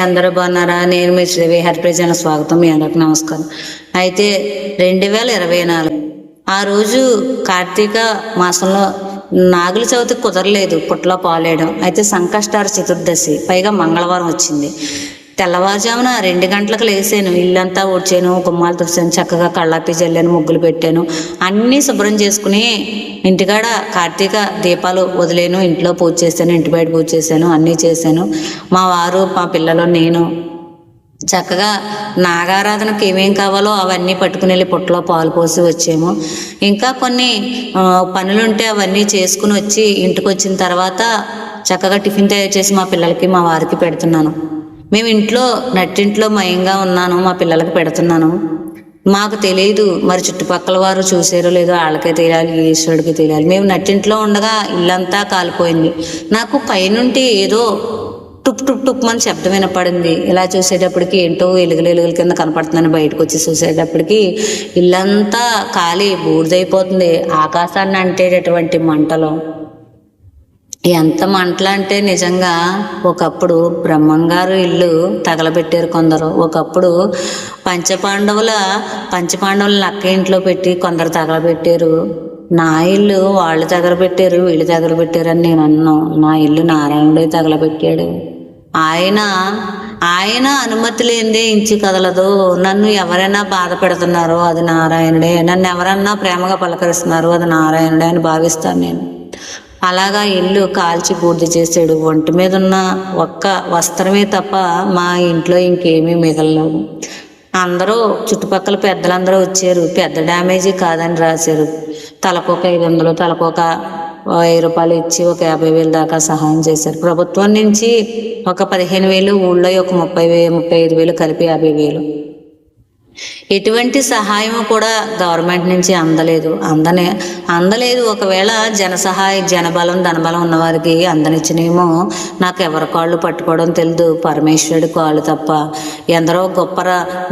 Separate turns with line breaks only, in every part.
అందరూ బాగున్నారా? నేను మీ శ్రీవి హరిప్రజన స్వాగతం. మీ అందరికి నమస్కారం. అయితే 2024 ఆ రోజు కార్తీక మాసంలో నాగుల చవితి కుదరలేదు పుట్టలో పాలేయడం. అయితే సంకష్టార చతుర్దశి, పైగా మంగళవారం వచ్చింది. తెల్లవారుజామున 2 గంటలకు లేసాను, ఇల్లంతా ఊడ్చాను, గుమ్మాలు తుడిచాను, చక్కగా కళ్ళాపి చల్లాను, ముగ్గులు పెట్టాను, అన్నీ శుభ్రం చేసుకుని ఇంటికాడ కార్తీక దీపాలు వదిలేను, ఇంట్లో పూజ చేశాను, ఇంటి బయట పూజ చేశాను, అన్నీ చేశాను. మా వారు, మా పిల్లలు, నేను చక్కగా నాగారాధనకు ఏమేం కావాలో అవన్నీ పట్టుకుని వెళ్ళి పుట్టలో పాలు పోసి వచ్చాము. ఇంకా కొన్ని పనులుంటే అవన్నీ చేసుకుని వచ్చి ఇంటికి వచ్చిన తర్వాత చక్కగా టిఫిన్ తయారు చేసి మా పిల్లలకి, మా వారికి పెడుతున్నాను. మేము ఇంట్లో నట్టింట్లో మయంగా ఉన్నాను, మా పిల్లలకి పెడుతున్నాను. మాకు తెలియదు మరి చుట్టుపక్కల వారు చూసారో లేదో, వాళ్ళకే తెలియాలి, ఈశ్వరుడికి తెలియాలి. మేము నట్టింట్లో ఉండగా ఇల్లంతా కాలిపోయింది. నాకు పైనుండి ఏదో టుప్ టుప్ టుప్ అని శబ్దం వినపడింది. ఇలా చూసేటప్పటికి ఏంటో ఎలుగుల కింద కనపడుతుందని బయటకు వచ్చి చూసేటప్పటికి ఇల్లంతా కాలి బూడిదైపోతుంది. ఆకాశాన్ని అంటేటటువంటి మంటలు, ఎంత మంటలు అంటే నిజంగా ఒకప్పుడు బ్రహ్మంగారు ఇల్లు తగలబెట్టారు కొందరు. ఒకప్పుడు పంచపాండవుల అక్క ఇంట్లో పెట్టి కొందరు తగలబెట్టారు. నా ఇల్లు వాళ్ళు తగలబెట్టారు, వీళ్ళు తగలబెట్టారు అని నేను అన్నాను. నా ఇల్లు నారాయణుడే తగలబెట్టాడు. ఆయన అనుమతి లేనిదే ఇంచి కదలదు. నన్ను ఎవరైనా బాధ పెడుతున్నారో అది నారాయణుడే, నన్ను ఎవరన్నా ప్రేమగా పలకరిస్తున్నారో అది నారాయణుడే అని భావిస్తాను నేను. అలాగా ఇల్లు కాల్చి బూడిద చేసాడు. ఒంటి మీద ఉన్న ఒక్క వస్త్రమే తప్ప మా ఇంట్లో ఇంకేమీ మిగలలేదు. అందరూ చుట్టుపక్కల పెద్దలందరూ వచ్చారు. పెద్ద డ్యామేజీ కాదని రాశారు. తలకొక 500, తలకొక 1000 రూపాయలు ఇచ్చి ఒక 50,000 దాకా సహాయం చేశారు. ప్రభుత్వం నుంచి ఒక 15,000, ఊళ్ళో ఒక 35,000 కలిపి 50,000. ఎటువంటి సహాయం కూడా గవర్నమెంట్ నుంచి అందలేదు. ఒకవేళ జనబలం ధనబలం ఉన్నవారికి అందనిచ్చినేమో. నాకు ఎవరి కాళ్ళు పట్టుకోవడం తెలియదు, పరమేశ్వరుడి కాళ్ళు తప్ప. ఎందరో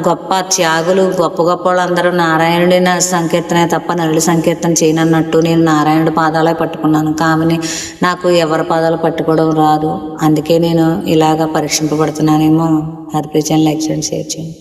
గొప్ప త్యాగులు, గొప్ప వాళ్ళందరూ నారాయణుడి సంకీర్తనే తప్ప నరుడి సంకీర్తన చేయనన్నట్టు నేను నారాయణుడి పాదాలే పట్టుకున్నాను. కామని నాకు ఎవరి పాదాలు పట్టుకోవడం రాదు. అందుకే నేను ఇలాగా పరీక్షింపబడుతున్నానేమో. హరిప్రజన లైక్ చేయండి, షేర్ చేయండి.